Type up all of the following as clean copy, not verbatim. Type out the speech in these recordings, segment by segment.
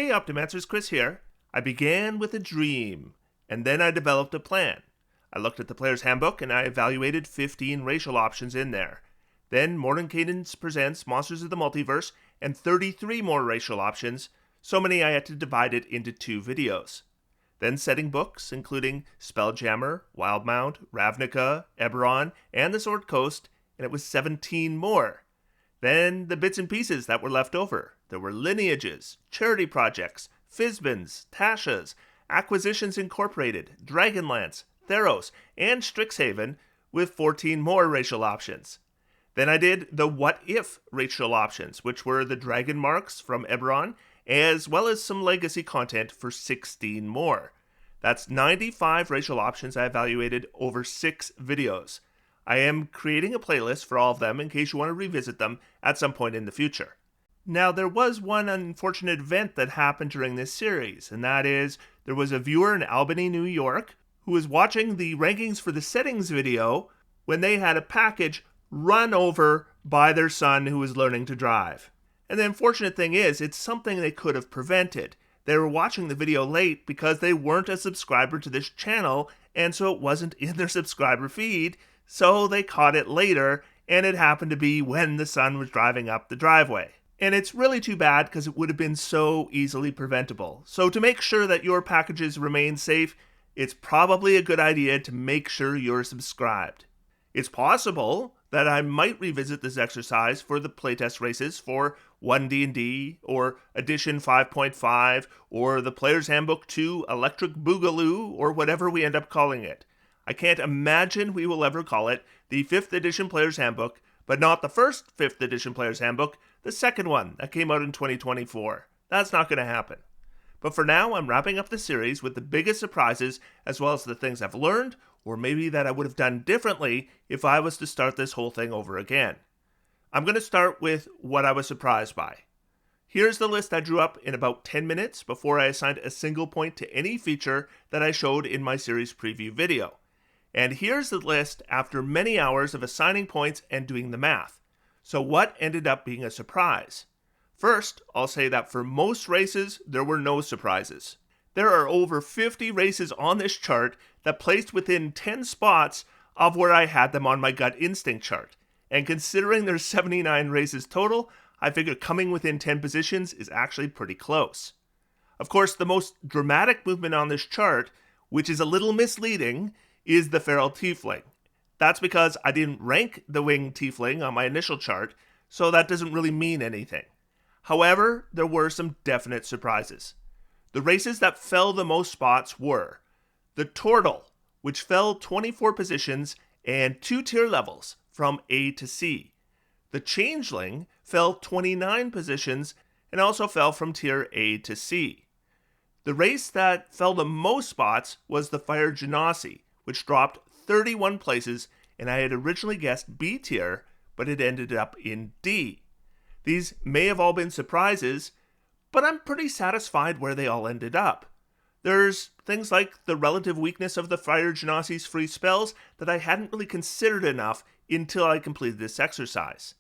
Hey Optimancers, Chris here. I began with a dream, and then I developed a plan. I looked at the player's handbook and I evaluated 15 racial options in there. Then Morning Cadence presents Monsters of the Multiverse and 33 more racial options, so many I had to divide it into 2 videos. Then setting books, including Spelljammer, Wildemount, Ravnica, Eberron, and the Sword Coast, and it was 17 more. Then the bits and pieces that were left over. There were lineages, charity projects, Fizbans, Tashas, Acquisitions Incorporated, Dragonlance, Theros, and Strixhaven, with 14 more racial options. Then I did the what if racial options, which were the dragon marks from Eberron, as well as some legacy content for 16 more. That's 95 racial options I evaluated over 6 videos. I am creating a playlist for all of them in case you want to revisit them at some point in the future. Now, there was one unfortunate event that happened during this series, and that is there was a viewer in Albany, New York, who was watching the rankings for the settings video when they had a package run over by their son who was learning to drive. And the unfortunate thing is, it's something they could have prevented. They were watching the video late because they weren't a subscriber to this channel, and so it wasn't in their subscriber feed, so they caught it later, and it happened to be when the son was driving up the driveway. And it's really too bad because it would have been so easily preventable. So to make sure that your packages remain safe, it's probably a good idea to make sure you're subscribed. It's possible that I might revisit this exercise for the playtest races for 1D&D, or Edition 5.5, or the Player's Handbook 2 Electric Boogaloo, or whatever we end up calling it. I can't imagine we will ever call it the 5th Edition Player's Handbook, but not the first 5th Edition Player's Handbook, the second one that came out in 2024. That's not going to happen. But for now, I'm wrapping up the series with the biggest surprises, as well as the things I've learned, or maybe that I would have done differently if I was to start this whole thing over again. I'm going to start with what I was surprised by. Here's the list I drew up in about 10 minutes before I assigned a single point to any feature that I showed in my series preview video. And here's the list after many hours of assigning points and doing the math. So what ended up being a surprise? First, I'll say that for most races, there were no surprises. There are over 50 races on this chart that placed within 10 spots of where I had them on my gut instinct chart. And considering there's 79 races total, I figure coming within 10 positions is actually pretty close. Of course, the most dramatic movement on this chart, which is a little misleading, is the Feral Tiefling. That's because I didn't rank the Winged Tiefling on my initial chart, so that doesn't really mean anything. However, there were some definite surprises. The races that fell the most spots were the Turtle, which fell 24 positions and 2 tier levels from A to C. The Changeling fell 29 positions and also fell from tier A to C. The race that fell the most spots was the Fire Genasi, which dropped 31 places, and I had originally guessed B tier, but it ended up in D. These may have all been surprises, but I'm pretty satisfied where they all ended up. There's things like the relative weakness of the Fire Genasi's free spells that I hadn't really considered enough until I completed this exercise.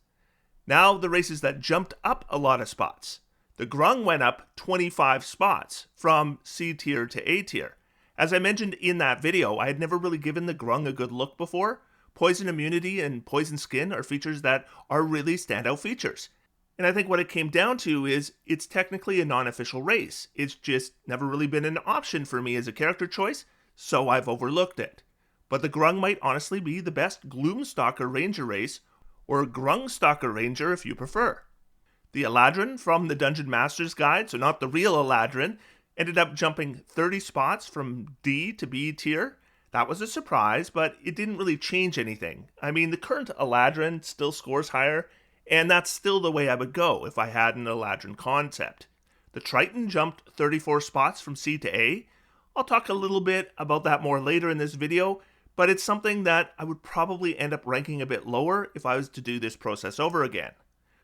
Now the races that jumped up a lot of spots. The Grung went up 25 spots, from C tier to A tier. As I mentioned in that video, I had never really given the Grung a good look before. Poison immunity and poison skin are features that are really standout features. And I think what it came down to is it's technically a non-official race. It's just never really been an option for me as a character choice, so I've overlooked it. But the Grung might honestly be the best Gloomstalker Ranger race, or Grungstalker Ranger if you prefer. The Eladrin from the Dungeon Master's Guide, so not the real Eladrin, ended up jumping 30 spots from D to B tier. That was a surprise, but it didn't really change anything. I mean, the current Eladrin still scores higher, and that's still the way I would go if I had an Eladrin concept. The Triton jumped 34 spots from C to A. I'll talk a little bit about that more later in this video, but it's something that I would probably end up ranking a bit lower if I was to do this process over again.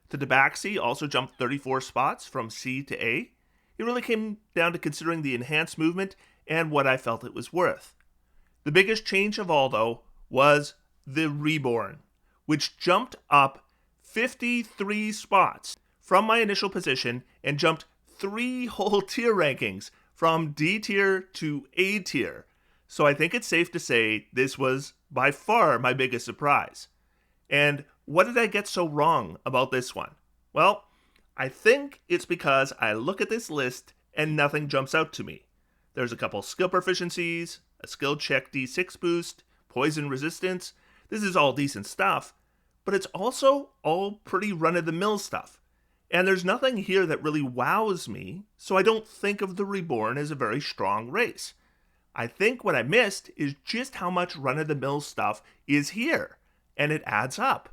The Tabaxi also jumped 34 spots from C to A. It really came down to considering the enhanced movement and what I felt it was worth. The biggest change of all, though, was the Reborn, which jumped up 53 spots from my initial position and jumped 3 whole tier rankings from D tier to A tier. So I think it's safe to say this was by far my biggest surprise. And what did I get so wrong about this one? Well, I think it's because I look at this list and nothing jumps out to me. There's a couple skill proficiencies, a skill check D6 boost, poison resistance. This is all decent stuff, but it's also all pretty run-of-the-mill stuff. And there's nothing here that really wows me, so I don't think of the Reborn as a very strong race. I think what I missed is just how much run-of-the-mill stuff is here, and it adds up.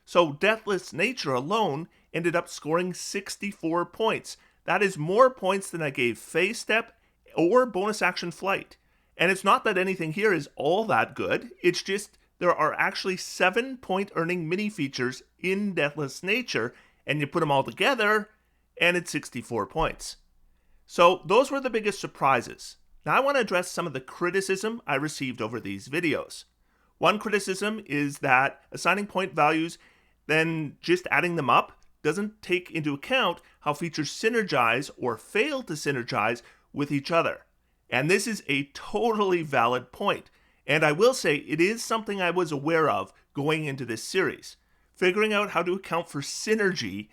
So Deathless Nature alone ended up scoring 64 points. That is more points than I gave Phase Step or Bonus Action Flight. And it's not that anything here is all that good, it's just there are actually 7-point earning mini features in Deathless Nature, and you put them all together, and it's 64 points. So those were the biggest surprises. Now I want to address some of the criticism I received over these videos. One criticism is that assigning point values, then just adding them up, doesn't take into account how features synergize or fail to synergize with each other. And this is a totally valid point. And I will say it is something I was aware of going into this series. Figuring out how to account for synergy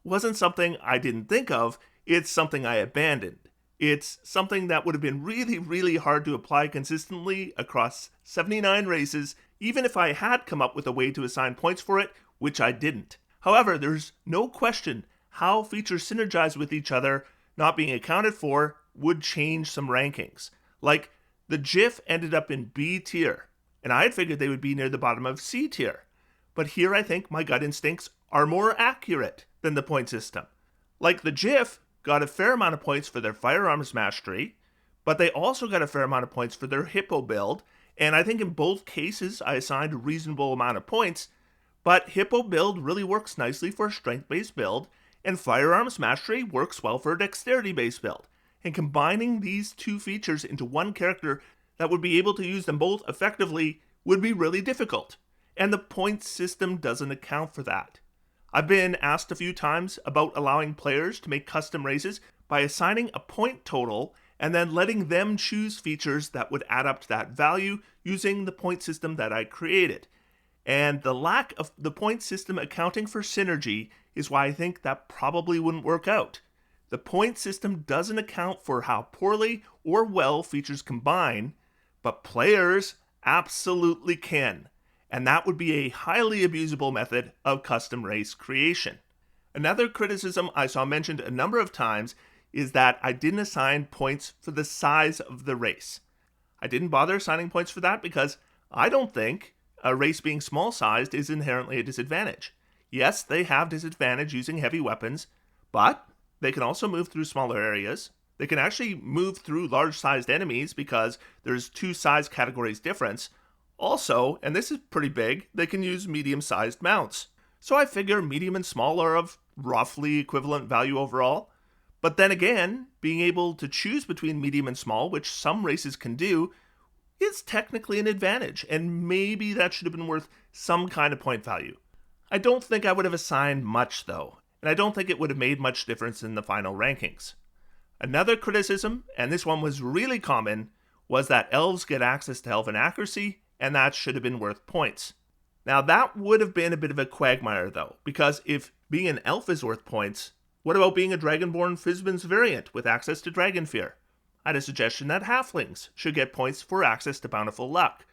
wasn't something I didn't think of, it's something I abandoned. It's something that would have been really, really hard to apply consistently across 79 races, even if I had come up with a way to assign points for it, which I didn't. However, there's no question how features synergize with each other not being accounted for would change some rankings. Like, the GIF ended up in B tier, and I had figured they would be near the bottom of C tier. But here I think my gut instincts are more accurate than the point system. Like, the GIF got a fair amount of points for their firearms mastery, but they also got a fair amount of points for their hippo build, and I think in both cases I assigned a reasonable amount of points, but hippo build really works nicely for a strength-based build, and firearms mastery works well for a dexterity-based build. And combining these two features into one character that would be able to use them both effectively would be really difficult. And the point system doesn't account for that. I've been asked a few times about allowing players to make custom races by assigning a point total and then letting them choose features that would add up to that value using the point system that I created. And the lack of the point system accounting for synergy is why I think that probably wouldn't work out. The point system doesn't account for how poorly or well features combine, but players absolutely can. And that would be a highly abusable method of custom race creation. Another criticism I saw mentioned a number of times is that I didn't assign points for the size of the race. I didn't bother assigning points for that because I don't think a race being small-sized is inherently a disadvantage. Yes, they have disadvantage using heavy weapons, but they can also move through smaller areas. They can actually move through large-sized enemies because there's 2 size categories difference. Also, and this is pretty big, they can use medium-sized mounts. So I figure medium and small are of roughly equivalent value overall. But then again, being able to choose between medium and small, which some races can do, is technically an advantage, and maybe that should have been worth some kind of point value. I don't think I would have assigned much though, and I don't think it would have made much difference in the final rankings. Another criticism, and this one was really common, was that elves get access to elven accuracy, and that should have been worth points. Now that would have been a bit of a quagmire though, because if being an elf is worth points, what about being a Dragonborn Fizban's variant with access to Dragon Fear? I had a suggestion that halflings should get points for access to Bountiful Luck.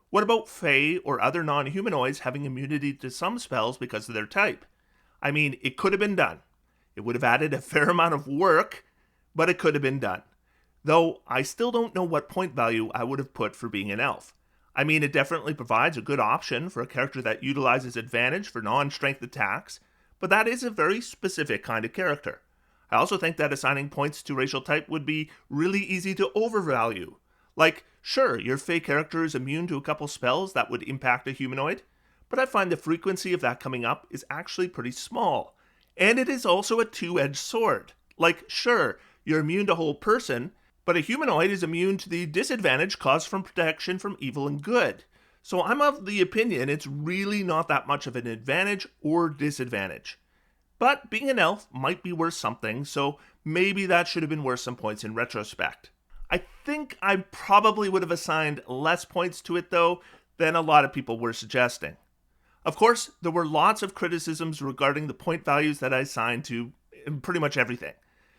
What about Fae or other non-humanoids having immunity to some spells because of their type? I mean, it could have been done. It would have added a fair amount of work, but it could have been done. Though I still don't know what point value I would have put for being an elf. I mean, it definitely provides a good option for a character that utilizes advantage for non-strength attacks, but that is a very specific kind of character. I also think that assigning points to racial type would be really easy to overvalue. Like, sure, your Fae character is immune to a couple spells that would impact a humanoid, but I find the frequency of that coming up is actually pretty small. And it is also a two-edged sword. Like, sure, you're immune to a whole person, but a humanoid is immune to the disadvantage caused from protection from evil and good. So I'm of the opinion it's really not that much of an advantage or disadvantage. But being an elf might be worth something, so maybe that should have been worth some points in retrospect. I think I probably would have assigned less points to it though than a lot of people were suggesting. Of course, there were lots of criticisms regarding the point values that I assigned to pretty much everything.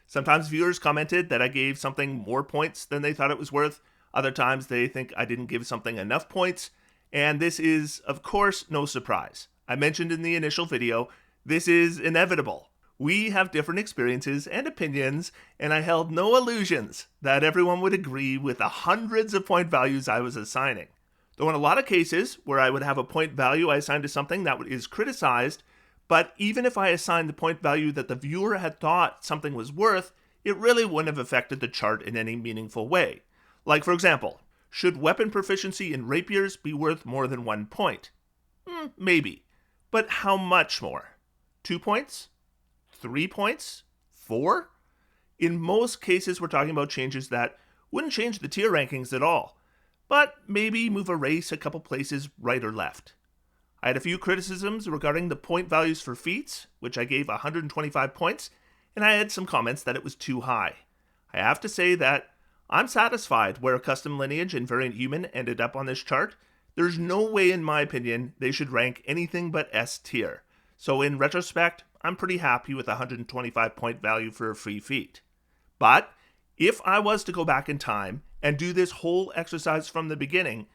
Sometimes viewers commented that I gave something more points than they thought it was worth. Other times they think I didn't give something enough points. And this is, of course, no surprise. I mentioned in the initial video, this is inevitable. We have different experiences and opinions, and I held no illusions that everyone would agree with the hundreds of point values I was assigning. Though in a lot of cases where I would have a point value I assigned to something that is criticized, but even if I assigned the point value that the viewer had thought something was worth, it really wouldn't have affected the chart in any meaningful way. Like for example, should weapon proficiency in rapiers be worth more than 1 point? Maybe. But how much more? 2 points? 3 points? 4? In most cases, we're talking about changes that wouldn't change the tier rankings at all, but maybe move a race a couple places right or left. I had a few criticisms regarding the point values for feats, which I gave 125 points, and I had some comments that it was too high. I have to say that I'm satisfied where Custom Lineage and Variant Human ended up on this chart. There's no way, in my opinion, they should rank anything but S tier. So in retrospect, I'm pretty happy with a 125 point value for a free feat. But if I was to go back in time and do this whole exercise from the beginning,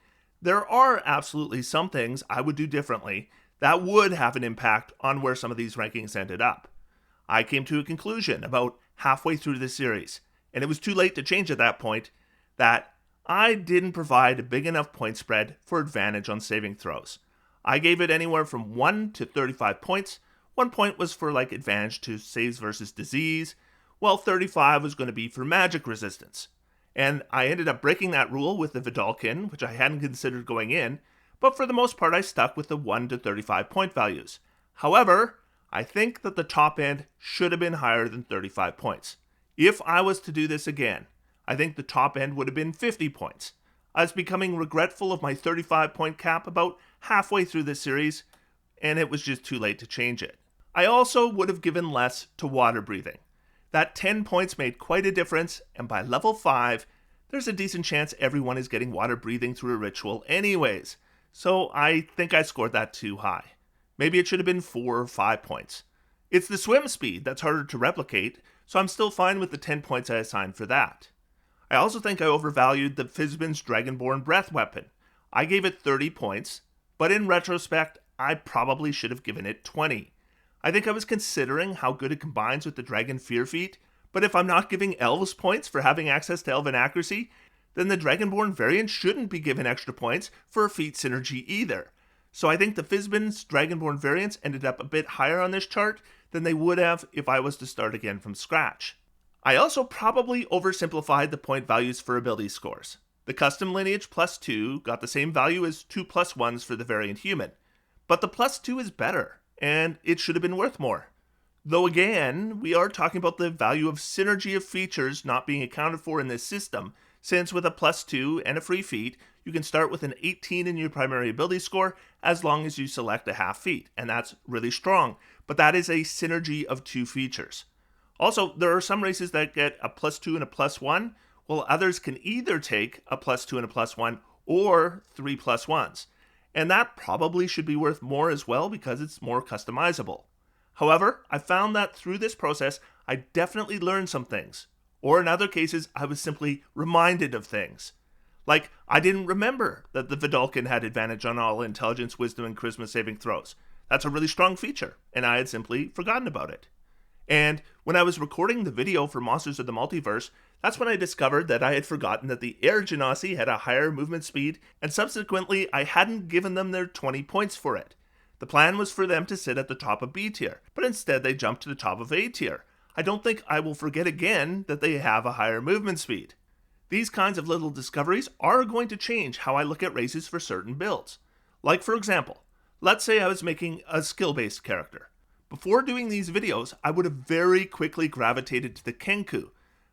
there are absolutely some things I would do differently that would have an impact on where some of these rankings ended up. I came to a conclusion about halfway through the series, and it was too late to change at that point, that I didn't provide a big enough point spread for advantage on saving throws. I gave it anywhere from 1 to 35 points. 1 point was for advantage to saves versus disease, while 35 was going to be for magic resistance. And I ended up breaking that rule with the Vedalken, which I hadn't considered going in, but for the most part I stuck with the 1 to 35 point values. However, I think that the top end should have been higher than 35 points. If I was to do this again, I think the top end would have been 50 points. I was becoming regretful of my 35 point cap about halfway through this series, and it was just too late to change it. I also would have given less to water breathing. That 10 points made quite a difference, and by level 5, there's a decent chance everyone is getting water breathing through a ritual anyways, so I think I scored that too high. Maybe it should have been 4 or 5 points. It's the swim speed that's harder to replicate, so I'm still fine with the 10 points I assigned for that. I also think I overvalued the Fizban's Dragonborn breath weapon. I gave it 30 points, but in retrospect, I probably should have given it 20. I think I was considering how good it combines with the Dragon Fear feat, but if I'm not giving elves points for having access to elven accuracy, then the Dragonborn variant shouldn't be given extra points for a feat synergy either. So I think the Fizban's Dragonborn variants ended up a bit higher on this chart than they would have if I was to start again from scratch. I also probably oversimplified the point values for ability scores. The Custom Lineage +2 got the same value as 2 +1s for the Variant Human, but the +2 is better, and it should have been worth more. Though again, we are talking about the value of synergy of features not being accounted for in this system, since with a +2 and a free feat, you can start with an 18 in your primary ability score as long as you select a half feat, and that's really strong, but that is a synergy of 2 features. Also, there are some races that get a +2 and a +1, while others can either take a +2 and a +1 or 3 +1s. And that probably should be worth more as well because it's more customizable. However, I found that through this process, I definitely learned some things. Or in other cases, I was simply reminded of things. Like, I didn't remember that the Vedalken had advantage on all intelligence, wisdom, and charisma saving throws. That's a really strong feature, and I had simply forgotten about it. And when I was recording the video for Monsters of the Multiverse, that's when I discovered that I had forgotten that the Air Genasi had a higher movement speed, and subsequently I hadn't given them their 20 points for it. The plan was for them to sit at the top of B tier, but instead they jumped to the top of A tier. I don't think I will forget again that they have a higher movement speed. These kinds of little discoveries are going to change how I look at races for certain builds. Like for example, let's say I was making a skill-based character. Before doing these videos, I would have very quickly gravitated to the Kenku,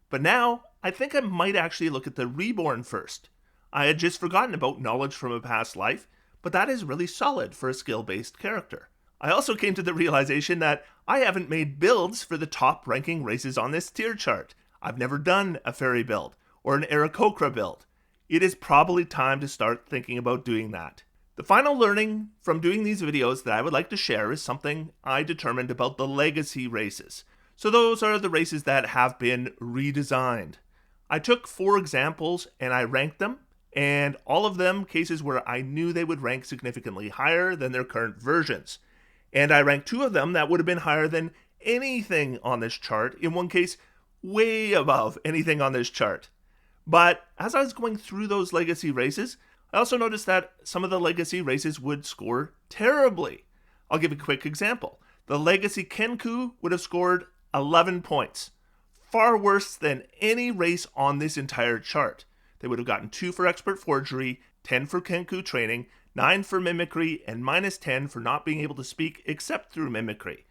but now I think I might actually look at the Reborn first. I had just forgotten about knowledge from a past life, but that is really solid for a skill-based character. I also came to the realization that I haven't made builds for the top ranking races on this tier chart. I've never done a fairy build or an Aarakocra build. It is probably time to start thinking about doing that. The final learning from doing these videos that I would like to share is something I determined about the legacy races. So those are the races that have been redesigned. I took 4 examples and I ranked them, and all of them cases where I knew they would rank significantly higher than their current versions. And I ranked 2 of them that would have been higher than anything on this chart, in one case way above anything on this chart. But as I was going through those legacy races, I also noticed that some of the legacy races would score terribly. I'll give a quick example. The legacy Kenku would have scored 11 points, far worse than any race on this entire chart. They would have gotten 2 for expert forgery, 10 for Kenku training, 9 for mimicry, and minus 10 for not being able to speak except through mimicry.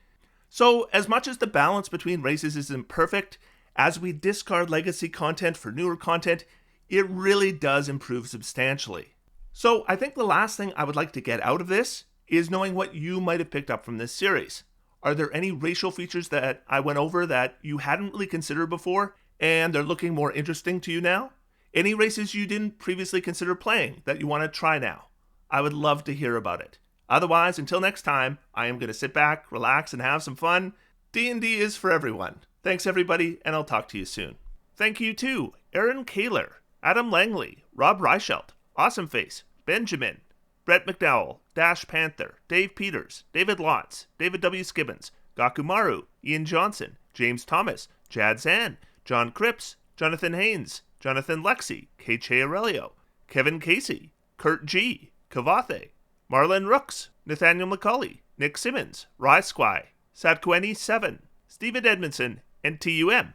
So as much as the balance between races is imperfect, as we discard legacy content for newer content, it really does improve substantially. So I think the last thing I would like to get out of this is knowing what you might have picked up from this series. Are there any racial features that I went over that you hadn't really considered before, and they're looking more interesting to you now? Any races you didn't previously consider playing that you want to try now? I would love to hear about it. Otherwise, until next time, I am going to sit back, relax, and have some fun. D&D is for everyone. Thanks everybody, and I'll talk to you soon. Thank you to Aaron Kaler, Adam Langley, Rob Reichelt, Awesome Face, Benjamin, Brett McDowell, Dash Panther, Dave Peters, David Lotz, David W. Skibbins, Gakumaru, Ian Johnson, James Thomas, Jad Zan, John Cripps, Jonathan Haynes, Jonathan Lexi, K. Aurelio, Kevin Casey, Kurt G., Kavathe, Marlon Rooks, Nathaniel McCauley, Nick Simmons, Rye Squy, Satqueni 7, Stephen Edmondson, and TUM.